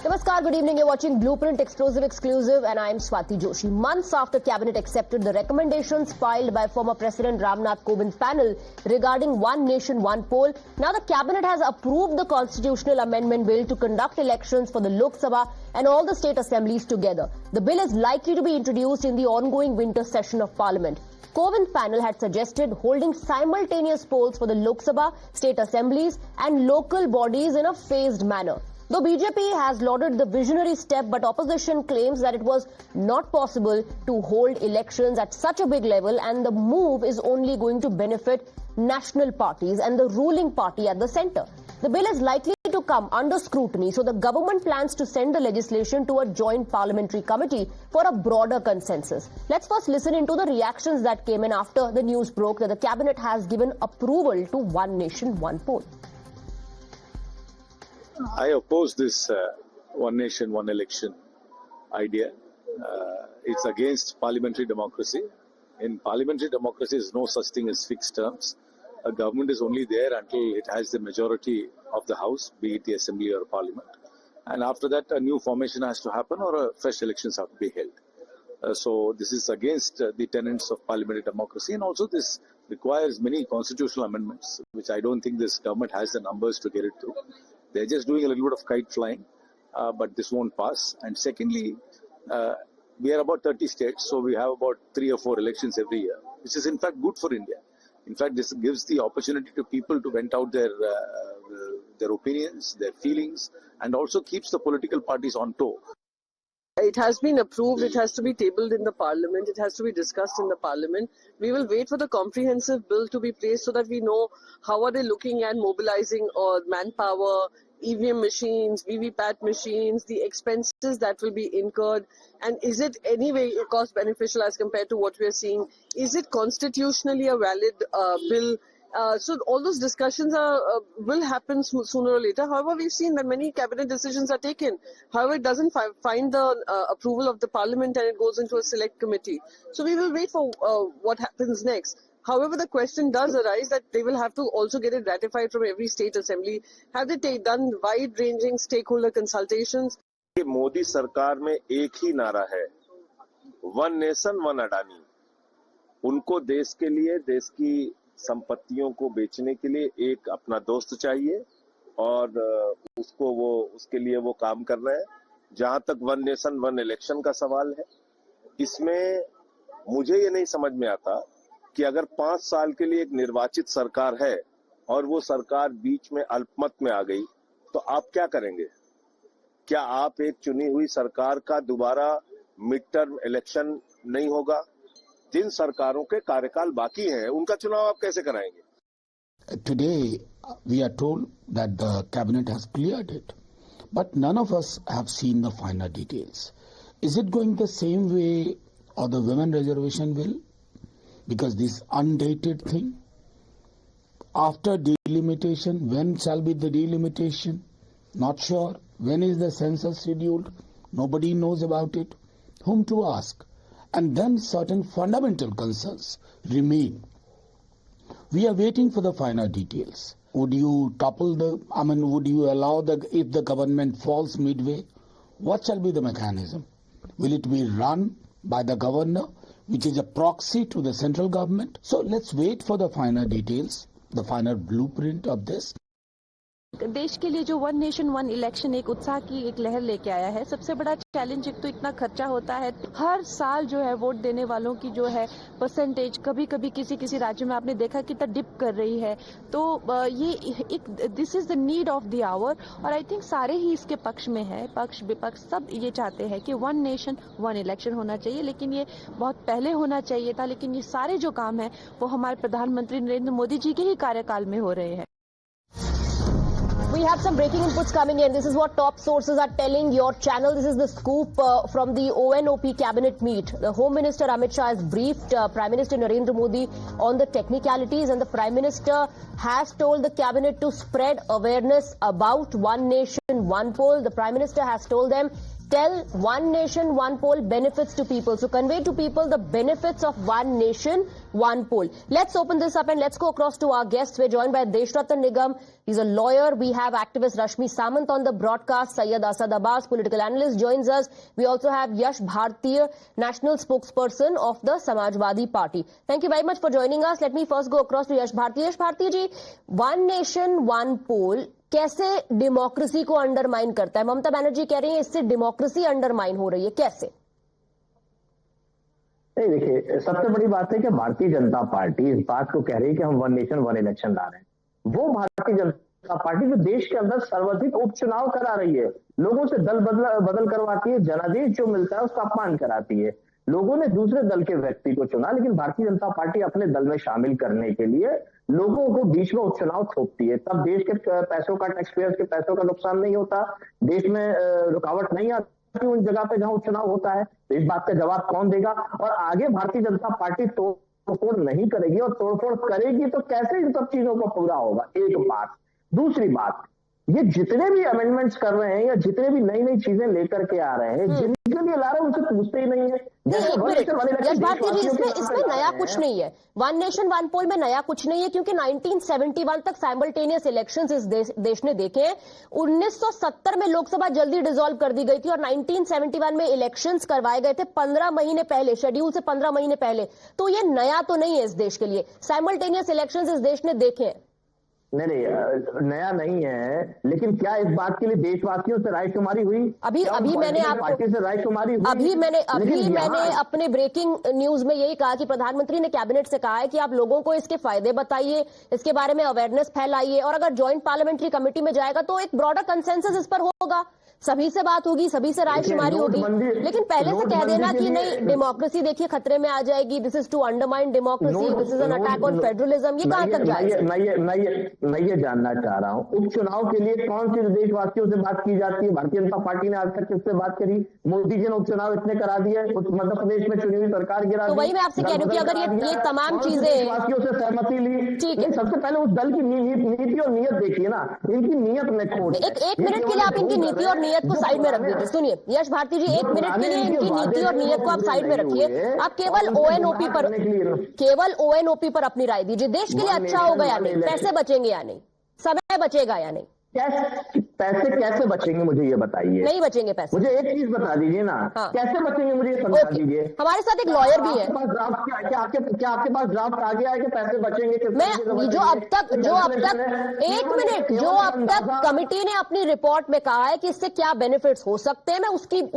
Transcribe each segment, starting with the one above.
Namaskar, good evening. You're watching Blueprint Explosive Exclusive and I'm Swati Joshi. Months after Cabinet accepted the recommendations filed by former President Ramnath Kovind's panel regarding One Nation, One Poll, now the Cabinet has approved the constitutional amendment bill to conduct elections for the Lok Sabha and all the state assemblies together. The bill is likely to be introduced in the ongoing winter session of Parliament. Kovind's panel had suggested holding simultaneous polls for the Lok Sabha, state assemblies and local bodies in a phased manner. Though BJP has lauded the visionary step, but opposition claims that it was not possible to hold elections at such a big level and the move is only going to benefit national parties and the ruling party at the centre. The bill is likely to come under scrutiny, so the government plans to send the legislation to a joint parliamentary committee for a broader consensus. Let's first listen into the reactions that came in after the news broke that the Cabinet has given approval to One Nation, One Poll. I oppose this one nation, one election idea. It's against parliamentary democracy. In parliamentary democracy, there's no such thing as fixed terms. A government is only there until it has the majority of the House, be it the Assembly or Parliament. And after that, a new formation has to happen or fresh elections have to be held. So this is against the tenets of parliamentary democracy, and also this requires many constitutional amendments, which I don't think this government has the numbers to get it through. They're just doing a little bit of kite flying, but this won't pass. And secondly, we are about 30 states, so we have about 3 or 4 elections every year, which is in fact good for India. In fact, this gives the opportunity to people to vent out their opinions, their feelings, and also keeps the political parties on tour. It has been approved, it has to be tabled in the Parliament, it has to be discussed in the Parliament. We will wait for the comprehensive bill to be placed so that we know how are they looking at mobilizing manpower, EVM machines, VVPAT machines, the expenses that will be incurred, and is it anyway cost beneficial as compared to what we are seeing? Is it constitutionally a valid bill? So all those discussions will happen sooner or later. However, we've seen that many cabinet decisions are taken. However, it doesn't find the approval of the Parliament and it goes into a select committee. So we will wait for what happens next. However, the question does arise that they will have to also get it ratified from every state assembly. Have they done wide-ranging stakeholder consultations? Modi सरकार में एक ही नारा है, one nation one Adani. उनको देश के लिए, देश की संपत्तियों को बेचने के लिए एक अपना दोस्त चाहिए और उसके लिए वो काम कर रहे हैं. जहां तक वन नेशन वन इलेक्शन का सवाल है, इसमें मुझे ये नहीं समझ में आता कि अगर 5 साल के लिए एक निर्वाचित सरकार है और वो सरकार बीच में अल्पमत में आ गई, तो आप क्या करेंगे? क्या आप एक चुनी हुई सरकार का दोबारा मिड टर्म इलेक्शन नहीं होगा? जिन सरकारों के कार्यकाल बाकी हैं, उनका चुनाव आप कैसे कराएंगे? Today, we are told that the cabinet has cleared it, but none of us have seen the finer details. Is it going the same way or the women reservation will? Because this undated thing, after delimitation, when shall be the delimitation? Not sure. When is the census scheduled? Nobody knows about it. Whom to ask? And then certain fundamental concerns remain. We are waiting for the finer details. Would you would you allow if the government falls midway, what shall be the mechanism? Will it be run by the governor, which is a proxy to the central government? So let's wait for the finer details, the finer blueprint of this. देश के लिए जो one nation one election एक उत्साह की एक लहर लेके आया है. सबसे बड़ा चैलेंज एक तो इतना खर्चा होता है. हर साल जो है वोट देने वालों की जो है परसेंटेज कभी कभी किसी राज्य में आपने देखा कितना डिप कर रही है. तो ये एक this is the need of the hour और आई थिंक सारे ही इसके पक्ष में है. पक्ष विपक्ष सब ये चाहते हैं कि वन नेशन वन इलेक्शन होना चाहिए, लेकिन ये बहुत पहले होना चाहिए था. लेकिन ये सारे जो काम है वो हमारे प्रधानमंत्री नरेंद्र मोदी जी के ही कार्यकाल में हो रहे हैं. We have some breaking inputs coming in. This is what top sources are telling your channel. This is the scoop from the ONOP cabinet meet. The Home Minister Amit Shah has briefed Prime Minister Narendra Modi on the technicalities, and the Prime Minister has told the cabinet to spread awareness about One Nation, One Poll. The Prime Minister has told them tell one nation, one poll benefits to people. So convey to people the benefits of one nation, one poll. Let's open this up and let's go across to our guests. We're joined by Deshratan Nigam. He's a lawyer. We have activist Rashmi Samant on the broadcast. Syed Asad Abbas, political analyst, joins us. We also have Yash Bhartiya, national spokesperson of the Samajwadi Party. Thank you very much for joining us. Let me first go across to Yash Bhartiya. Yash Bhartiya ji, one nation, one poll कैसे democracy को undermine करता है? ममता बनर्जी कह रही है इससे democracy undermine हो रही है, कैसे? नहीं, देखिए, सबसे बड़ी बात है कि भारतीय जनता पार्टी इस बात को कह रही है कि हम वन नेशन वन इलेक्शन ला रहे हैं। वो भारतीय जनता पार्टी जो देश के अंदर सर्वाधिक उपचुनाव करा रही है, लोगों से दल बदल करवाती है, जनादेश जो मिलता है उसका अपमान कराती है। लोगों ने दूसरे दल के व्यक्ति को चुना, लेकिन भारतीय जनता पार्टी अपने दल में शामिल करने के लिए लोगों को बीच में उपचुनाव थोपती है। तब देश के पैसों का, टैक्स पेयर्स के पैसों का नुकसान नहीं होता, देश में रुकावट नहीं आती उन जगह पे जहां उपचुनाव होता है। तो इस बात का जवाब कौन देगा? और आगे भारतीय जनता पार्टी तोड़फोड़ नहीं करेगी, और तोड़फोड़ करेगी तो कैसे इन सब चीजों को पूरा होगा? एक बात। दूसरी बात, ये जितने भी अमेंडमेंट्स कर रहे हैं या जितने भी नई नई चीजें लेकर के आ रहे हैं, जिनके लिए ला रहे हैं उनसे पूछते ही नहीं है। इसमें नया कुछ नहीं है, वन नेशन वन पोल में नया कुछ नहीं है, क्योंकि 1971 तक साइमल्टेनियस इलेक्शंस इस देश ने देखे हैं। 1970 में लोकसभा जल्दी डिसॉल्व कर दी गई थी और 1971 में इलेक्शंस करवाए गए थे 15 महीने पहले, शेड्यूल से 15 महीने पहले। तो ये नया तो नहीं है इस देश के लिए, साइमल्टेनियस इलेक्शंस इस देश ने देखे हैं। नहीं, नया नहीं है, लेकिन क्या इस बात के लिए देशवासियों से रायशुमारी हुई? अभी मैंने आपको पार्टी से रायशुमारी हुई? अभी मैंने अपने ब्रेकिंग न्यूज में यही कहा कि प्रधानमंत्री ने कैबिनेट से कहा है कि आप लोगों को इसके फायदे बताइए, इसके बारे में अवेयरनेस फैलाइए, और अगर ज्वाइंट पार्लियामेंट्री कमेटी में जाएगा तो एक ब्रॉडर कंसेंसस इस पर होगा, सभी से बात होगी, सभी से रायशुमारी होगी। लेकिन पहले से कह देना कि नहीं, डेमोक्रेसी देखिए खतरे में आ जाएगी, this is to undermine democracy, this is an attack on federalism, ये कहां तक जाएगा? मैं ये जानना चाह रहा हूँ, उपचुनाव के लिए कौन सी देशवासियों से बात की जाती है? भारतीय जनता पार्टी ने आज तक किससे बात करी? मोदी जी ने उपचुनाव इतने करा दिए, मध्य प्रदेश में चुनी हुई सरकार गिरा दी। तो वही मैं आपसे कह रही हूँ कि अगर ये तमाम चीजें देशवासियों से सहमति ली, ठीक है, सबसे पहले उस दल की नीति और नीयत देखिए ना, इनकी नीयत में खोट। एक मिनट के लिए आप इनकी नीति और नीयत को साइड में रख दीजिए। सुनिए यश भारती जी, एक मिनट के लिए इनकी नीति और नीयत को आप साइड में रखिए, आप केवल ओएनओपी पर अपनी राय दीजिए। देश के लिए अच्छा होगा या नहीं, पैसे बचेंगे या नहीं, समय बचेगा या नहीं? पैसे कैसे बचेंगे मुझे ये बताइए। नहीं बचेंगे पैसे, मुझे एक चीज बता दीजिए ना। हाँ। कैसे बचेंगे मुझे ये समझा दीजिए। हमारे साथ एक लॉयर भी है। क्या आपके पास ड्राफ्ट आ गया है कि पैसे बचेंगे? मैं जो अब तक एक मिनट, जो अब तक कमेटी ने अपनी रिपोर्ट में कहा है कि इससे क्या बेनिफिट्स हो सकते हैं, मैं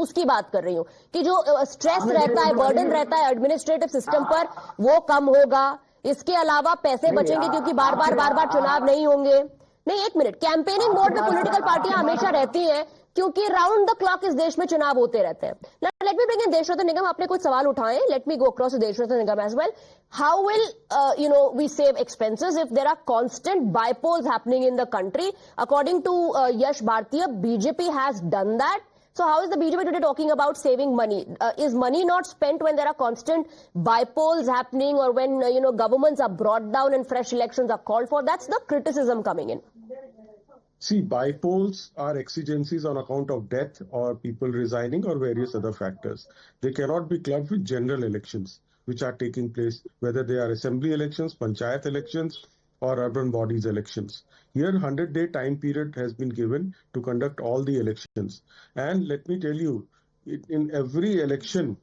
उसकी बात कर रही हूँ कि जो स्ट्रेस रहता है, बर्डन रहता है एडमिनिस्ट्रेटिव सिस्टम पर, वो कम होगा। इसके अलावा पैसे बचेंगे क्योंकि बार बार चुनाव नहीं होंगे। नहीं, एक मिनट, कैंपेनिंग मोड में पॉलिटिकल पार्टियां हमेशा रहती हैं क्योंकि राउंड द क्लॉक इस देश में चुनाव होते रहते हैं। लेट मी ब्रिंग इन देशरतन निगम, आपने कुछ सवाल उठाए, let me go across to Deshratan Nigam as well. How will we save expenses if there are constant bypolls happening in the country? According to Yash Bharatiya, BJP has done that. So how is the BJP today talking about saving money? Is money not spent when there are constant bypolls happening, or when governments are brought down and fresh elections are called for? That's the criticism coming in. See, bypolls are exigencies on account of death or people resigning or various other factors. They cannot be clubbed with general elections which are taking place, whether they are assembly elections, panchayat elections, or urban bodies elections. Here 100-day time period has been given to conduct all the elections. And let me tell you, in every election,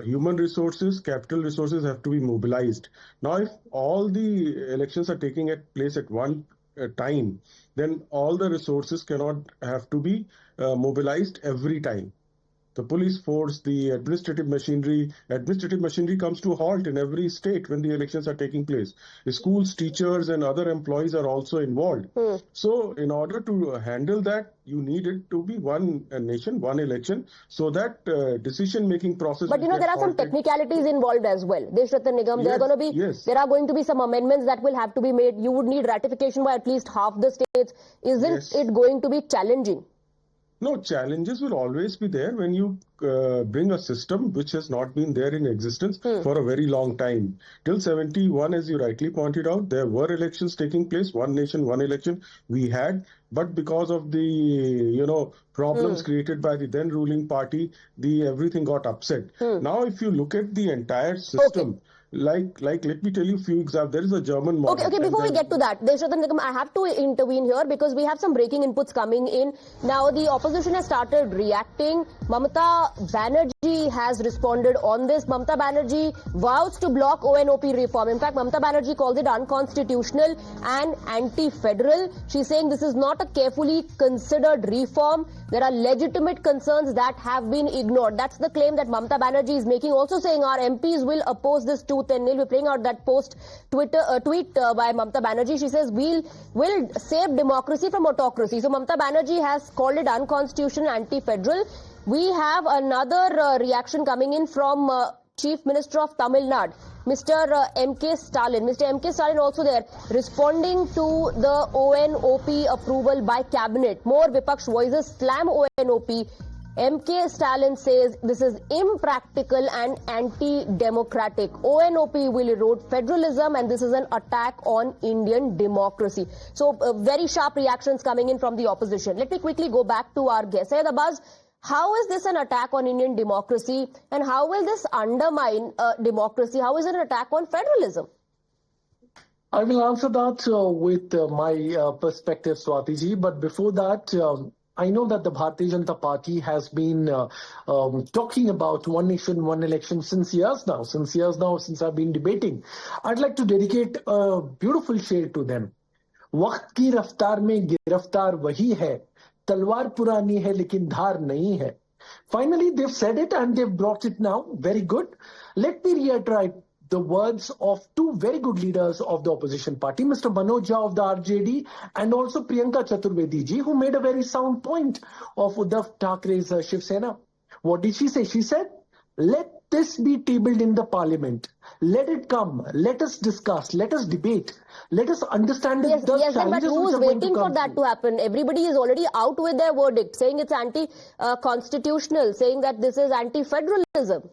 human resources, capital resources have to be mobilized. Now, if all the elections are taking place at one time, then all the resources cannot have to be mobilized every time. The police force, the administrative machinery comes to a halt in every state when the elections are taking place. The schools, teachers and other employees are also involved. So in order to handle that, you need it to be one nation, one election, so that decision-making process... But there are some technicalities involved as well. Deshratan Nigam, there are going to be some amendments that will have to be made. You would need ratification by at least half the states. Isn't it going to be challenging? No, challenges will always be there when you bring a system which has not been there in existence for a very long time. Till 71, as you rightly pointed out, there were elections taking place, one nation, one election we had, but because of the, problems created by the then ruling party, everything got upset. Now, if you look at the entire system, like let me tell you a few examples. There is a German model. Okay, before we get to that, Deshrathan Nigam, I have to intervene here because we have some breaking inputs coming in. Now, the opposition has started reacting. Mamata Banerjee has responded on this. Mamata Banerjee vows to block ONOP reform. In fact, Mamata Banerjee calls it unconstitutional and anti-federal. She's saying this is not a carefully considered reform. There are legitimate concerns that have been ignored. That's the claim that Mamata Banerjee is making. Also saying our MPs will oppose this tooth and nail. We're playing out that tweet by Mamata Banerjee. She says we'll save democracy from autocracy. So Mamata Banerjee has called it unconstitutional, anti-federal. We have another reaction coming in from Chief Minister of Tamil Nadu, Mr. M.K. Stalin. Mr. M.K. Stalin also there responding to the ONOP approval by cabinet. More Vipaksh voices slam ONOP. M.K. Stalin says this is impractical and anti-democratic. ONOP will erode federalism and this is an attack on Indian democracy. So very sharp reactions coming in from the opposition. Let me quickly go back to our guest. Syed Abbas, how is this an attack on Indian democracy and how will this undermine democracy? How is it an attack on federalism? I will answer that with my perspective, Swati ji. But before that, I know that the Bharatiya Janata Party has been talking about one nation, one election since years now, since I've been debating. I'd like to dedicate a beautiful shade to them. वक्त की रफ्तार में गिरफ्तार वही है, तलवार पुरानी है लेकिन धार नहीं है. Finally, they've said it and they've brought it now. Very good. Let me reiterate the words of two very good leaders of the opposition party, Mr. Manoj Jha of the RJD and also Priyanka Chaturvedi ji, who made a very sound point of Uddhav Thackeray's Shiv Sena. What did she say? She said, let this be tabled in the parliament. Let it come. Let us discuss. Let us debate. Let us understand the challenges. But who is waiting for that to happen? Everybody is already out with their verdict, saying it's anti-constitutional, saying that this is anti-federalism.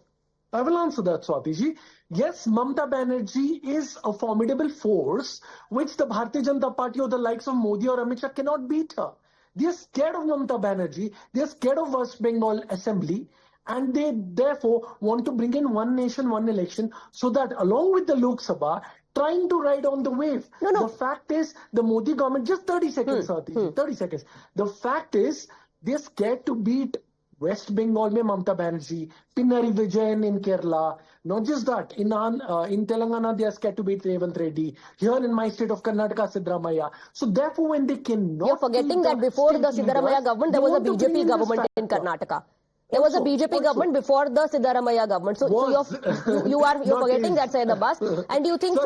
I will answer that, Swati ji. Yes, Mamata Banerjee is a formidable force which the Bharatiya Janata Party or the likes of Modi or Amit Shah cannot beat her. They are scared of Mamata Banerjee. They are scared of West Bengal Assembly. And they therefore want to bring in one nation, one election so that along with the Lok Sabha, trying to ride on the wave. No. The fact is the Modi government, just 30 seconds, Swati ji, 30 seconds. The fact is they're scared to beat West Bengal mein Mamata Banerjee, Pinari Vijayan in Kerala. Not just that, in Telangana they are scared to beat Revant Reddy. Here in my state of Karnataka, Siddaramaiah. So therefore when they cannot... You're forgetting that before the Siddaramaiah government, there was a BJP government in Karnataka. There was a BJP government before the Siddaramaiah government. So you're forgetting that, Syed Abbas. And do you think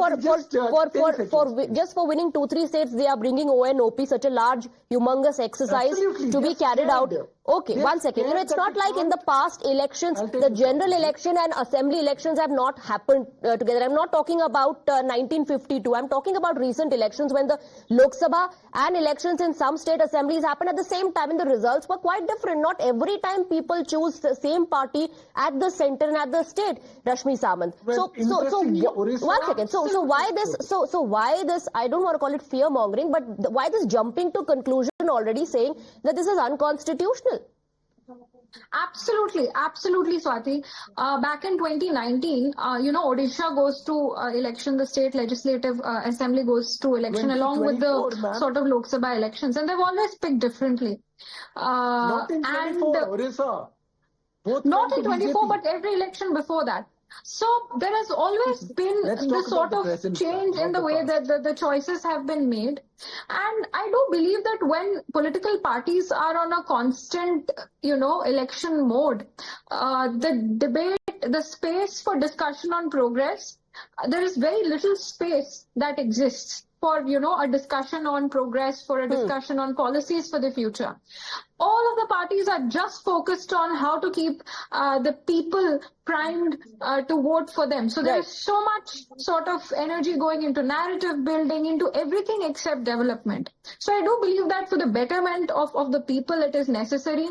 just for winning 2-3 states, they are bringing ONOP, such a large, humongous exercise to be carried out? Okay, 1 second. It's not like in the past elections, the general election and assembly elections have not happened together. I'm not talking about 1952. I'm talking about recent elections when the Lok Sabha and elections in some state assemblies happened at the same time and the results were quite different. Not every time people choose the same party at the center and at the state. Rashmi Samant. Well, 1 second. So why this? So why this? I don't want to call it fear mongering, but why this jumping to conclusion already saying that this is unconstitutional? Absolutely, Swati. Back in 2019, Odisha goes to election, the state legislative assembly goes to election along with the sort of Lok Sabha elections, and they've always picked differently. Not in 24, Odisha. Not in 24, but every election before that. So there has always been this sort of change in the way that the choices have been made. And I do believe that when political parties are on a constant, election mode, the debate, the space for discussion on progress, there is very little space that exists for, a discussion on progress, for a discussion on policies for the future. all of the parties are just focused on how to keep the people primed to vote for them. So there is so much sort of energy going into narrative building, into everything except development. So I do believe that for the betterment of the people, it is necessary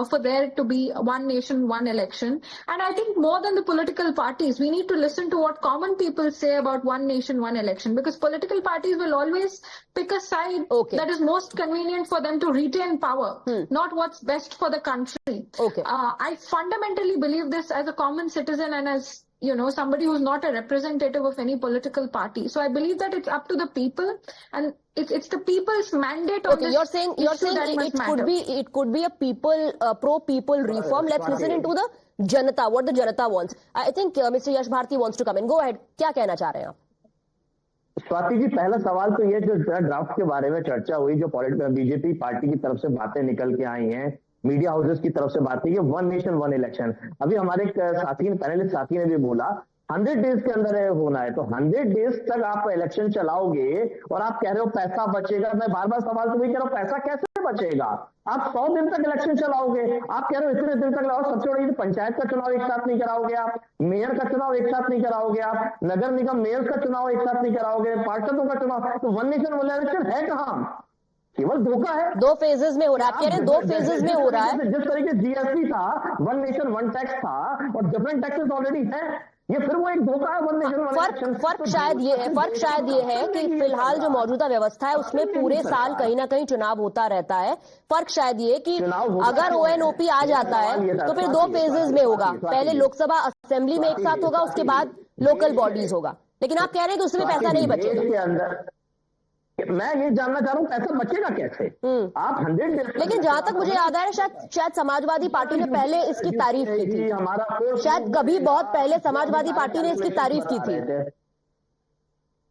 for there to be one nation, one election. And I think more than the political parties, we need to listen to what common people say about one nation, one election, because political parties will always pick a side that is most convenient for them to retain power, not what's best for the country. I fundamentally believe this as a common citizen and as, you know, somebody who's not a representative of any political party. So I believe that it's up to the people, and it's the people's mandate on this. You're saying it could be a people pro people reform. Let's listen into the Janata, what the Janata wants. I think Mr. Yash Bharti wants to come in. Go ahead. क्या कहना चाह रहे हैं आप? स्वाति जी, पहला सवाल तो ये जो ड्राफ्ट के बारे में चर्चा हुई, जो बीजेपी पार्टी की तरफ से बातें निकल के आई हैं, मीडिया हाउसेस की तरफ से बातें, ये वन नेशन वन इलेक्शन। अभी हमारे साथी ने, पैनलिस्ट साथी ने भी बोला 100 डेज के अंदर होना है, तो 100 डेज तक आप इलेक्शन चलाओगे और आप कह रहे हो पैसा बचेगा। मैं बार बार सवाल तो वही कह रहा हूँ, पैसा कैसे बचेगा? आप 100 दिन तक इलेक्शन चलाओगे, आप कह रहे हो इतने दिन तक लगाओ। सबसे बड़ी पंचायत का चुनाव एक साथ नहीं कराओगे आप, मेयर का चुनाव एक साथ नहीं कराओगे आप, नगर निगम मेयर का चुनाव एक साथ नहीं कराओगे, पार्षदों का चुनाव, तो वन नेशन वन इलेक्शन है कहां? केवल धोखा है। 2 फेजेस में हो रहा है, आप कह रहे हैं 2 फेजेस में हो रहा है। जिस तरीके जीएसटी था, वन नेशन वन टैक्स था, और डिफरेंट टैक्सेस ऑलरेडी है, ये फिर वो एक धोखा है। One nation one election. फर्क शायद ये है कि फिलहाल जो मौजूदा व्यवस्था है उसमें पूरे साल कहीं ना कहीं चुनाव होता रहता है। फर्क शायद ये कि अगर ONOP आ जाता है तो फिर 2 फेजेस में होगा, पहले लोकसभा असेंबली में एक साथ होगा, उसके बाद लोकल बॉडीज होगा। लेकिन आप कह रहे हैं कि उसमें पैसा नहीं बचेगा। मैं ये जानना चाह रहा हूँ पैसा बचेगा कैसे? आप 100 डेज, लेकिन जहां तक मुझे याद है शायद समाजवादी पार्टी ने पहले इसकी तारीफ की थी। शायद कभी बहुत पहले समाजवादी पार्टी ने इसकी तारीफ की थी।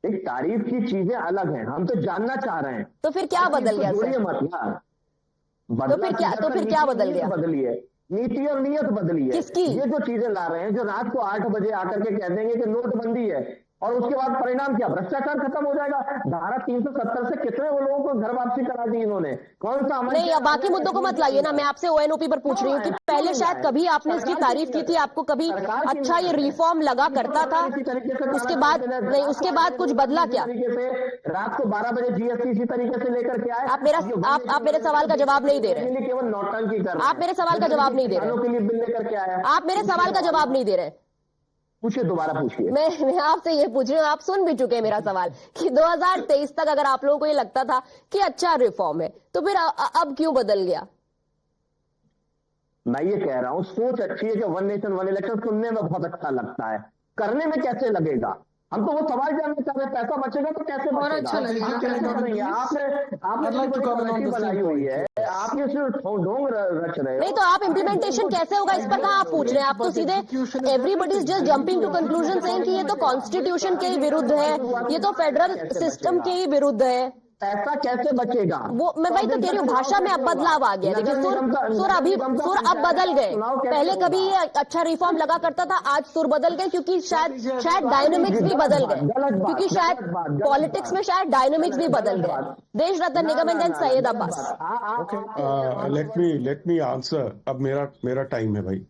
एक तारीफ की चीजें अलग हैं, हम तो जानना चाह रहे हैं। तो फिर क्या बदल गया? तो फिर क्या बदल गया? बदली है नीति और नीयत बदली है। किसकी? ये जो चीजें ला रहे हैं, जो रात को 8 बजे आकर के कह देंगे कि नोटबंदी है, और उसके बाद परिणाम क्या? भ्रष्टाचार खत्म हो जाएगा। धारा 370 से कितने वो लोगों को घर वापसी करा दी इन्होंने? कौन सा अमल? नहीं, बाकी मुद्दों को मत लाइए ना, मैं आपसे ONOP पर पूछ रही हूँ कि पहले शायद कभी आपने इसकी तारीफ की थी, आपको कभी अच्छा ये रिफॉर्म लगा करता था, उसके बाद नहीं, उसके बाद कुछ बदला क्या? रात को 12 बजे जीएसटी इसी तरीके से लेकर के आए। आप मेरे सवाल का जवाब नहीं दे रहे। केवल नौटंकी कर रहे हैं। आप मेरे सवाल का जवाब नहीं दे रहे। के लिए बिल लेकर के आया। आप मेरे सवाल का जवाब नहीं दे रहे। पूछिए, दोबारा पूछिए। मैं आपसे ये पूछ रही हूँ, आप सुन भी चुके हैं मेरा सवाल, कि 2023 तक अगर आप लोगों को ये लगता था कि अच्छा रिफॉर्म है, तो फिर अब क्यों बदल गया? मैं ये कह रहा हूँ, सोच अच्छी है कि वन नेशन वन इलेक्शन सुनने में बहुत अच्छा लगता है, करने में कैसे लगेगा? हम तो वो सवाल जानना चाह रहे हैं, पैसा बचेगा तो कैसे बचेगा? और अच्छा लगेगा। आपने बनाई हुई है, आप ये सिर्फ ढोंग रच रहे हो। नहीं तो आप इम्प्लीमेंटेशन कैसे होगा इस पर कहाँ आप पूछ रहे हैं? आप तो सीधे everybody is just jumping to conclusion saying कि ये तो कॉन्स्टिट्यूशन के ही विरुद्ध है, ये तो फेडरल सिस्टम के ही विरुद्ध है। पैसा कैसे बचेगा? वो मैं भाई तो कह रही हूँ, भाषा में अब बदलाव आ गया। देखिए सुर अब बदल गए। पहले कभी ये अच्छा रिफॉर्म लगा करता था, आज सुर बदल गए, क्योंकि शायद डायनेमिक्स भी बदल गए, क्योंकि शायद पॉलिटिक्स में शायद डायनेमिक्स भी बदल गए। Desh Ratna Nigam and then Syed Abbas. Let me answer. अब मेरा टाइम है भाई।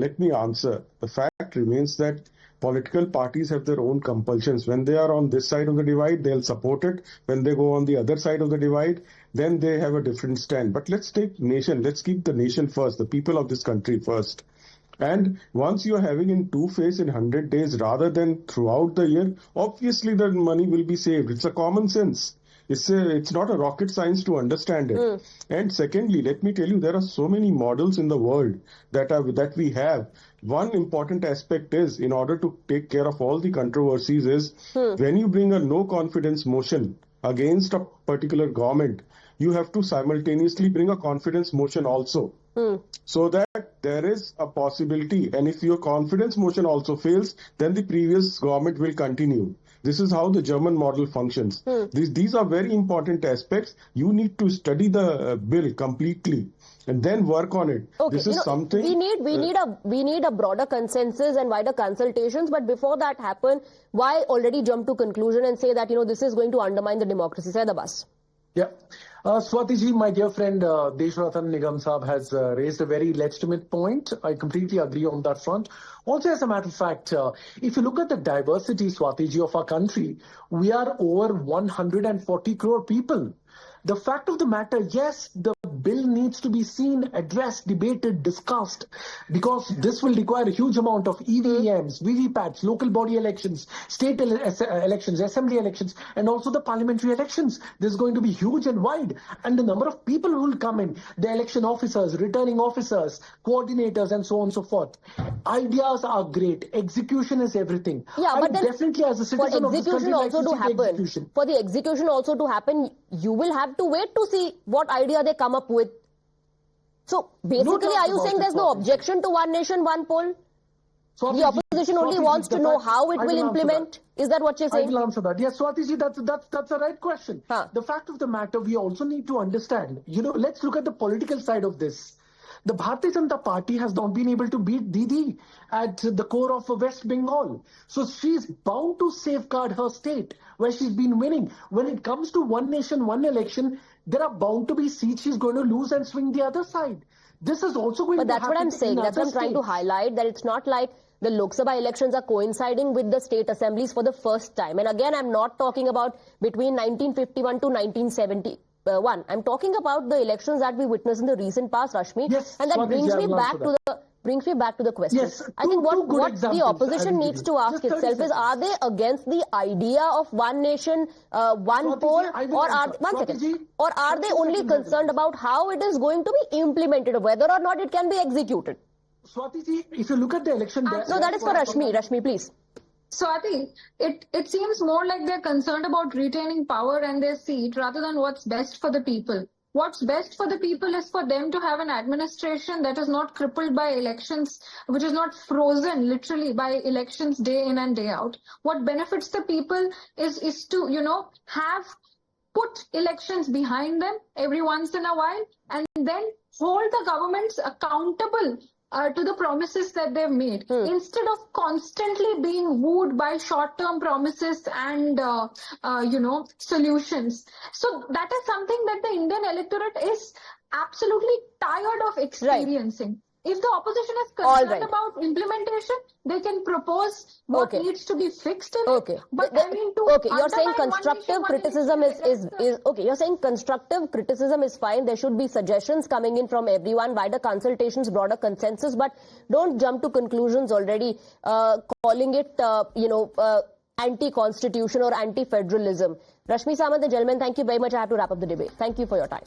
Let me answer. The fact remains that political parties have their own compulsions. When they are on this side of the divide, they'll support it. When they go on the other side of the divide, then they have a different stand. But let's take nation. Let's keep the nation first, the people of this country first. And once you are having in two phase in 100 days rather than throughout the year, obviously the money will be saved. It's a common sense. It's not a rocket science to understand it. And secondly, let me tell you, there are so many models in the world that we have. One important aspect is, in order to take care of all the controversies, is when you bring a no confidence motion against a particular government, you have to simultaneously bring a confidence motion also. So that there is a possibility, and if your confidence motion also fails, then the previous government will continue. This is how the German model functions. These are very important aspects. You need to study the bill completely and then work on it. Okay, this is something we need a broader consensus and wider consultations. But before that happen, why already jump to conclusion and say that this is going to undermine the democracy? Said Abbas. Yeah. Swati ji, my dear friend Deshratan Nigam Saab has raised a very legitimate point. I completely agree on that front. Also, as a matter of fact, if you look at the diversity, Swati ji, of our country, we are over 140 crore people. The fact of the matter, yes, the bill needs to be seen, addressed, debated, discussed, because this will require a huge amount of EVMs, VVPATs, local body elections, state elections, assembly elections, and also the parliamentary elections. This is going to be huge and wide. And the number of people who will come in, the election officers, returning officers, coordinators, and so on and so forth. Ideas are great. Execution is everything. Yeah, but then definitely as a citizen for execution also to happen, for the execution also to happen, you will have to wait to see what idea they come up with. So basically, are you saying there's no objection to one nation, one poll? The opposition only wants to know how it will implement. Is that what you're saying? I will answer that. Yes, Swati ji, that's the right question. The fact of the matter, we also need to understand, let's look at the political side of this. The Bharatiya Janata Party has not been able to beat Didi at the core of West Bengal. So she's bound to safeguard her state where she's been winning. When it comes to one nation, one election, there are bound to be seats she's going to lose and swing the other side. This is also going to happen. But that's what I'm saying. That's what I'm trying to highlight, that it's not like the Lok Sabha elections are coinciding with the state assemblies for the first time. And again, I'm not talking about between 1951 to 1971. I'm talking about the elections that we witnessed in the recent past, Rashmi. Yes, and that brings me back to the question. Yes, I think what the opposition needs to ask itself is, are they against the idea of one nation, one poll, or are they only concerned about how it is going to be implemented, whether or not it can be executed? Swati ji, if you look at the election... No, that is for Rashmi. Rashmi, please. Swati, it seems more like they're concerned about retaining power and their seat rather than what's best for the people. What's best for the people is for them to have an administration that is not crippled by elections, which is not frozen literally by elections day in and day out. What benefits the people is to, have put elections behind them every once in a while and then hold the governments accountable to the promises that they've made, instead of constantly being wooed by short-term promises and, solutions. So that is something that the Indian electorate is absolutely tired of experiencing. Right. If the opposition is concerned about implementation, they can propose what needs to be fixed in it. But you're saying constructive criticism is okay. You're saying constructive criticism is fine. There should be suggestions coming in from everyone, wider consultations, broader consensus. But don't jump to conclusions already, calling it anti-constitution or anti-federalism. Rashmi Samant, the gentleman, thank you very much. I have to wrap up the debate. Thank you for your time.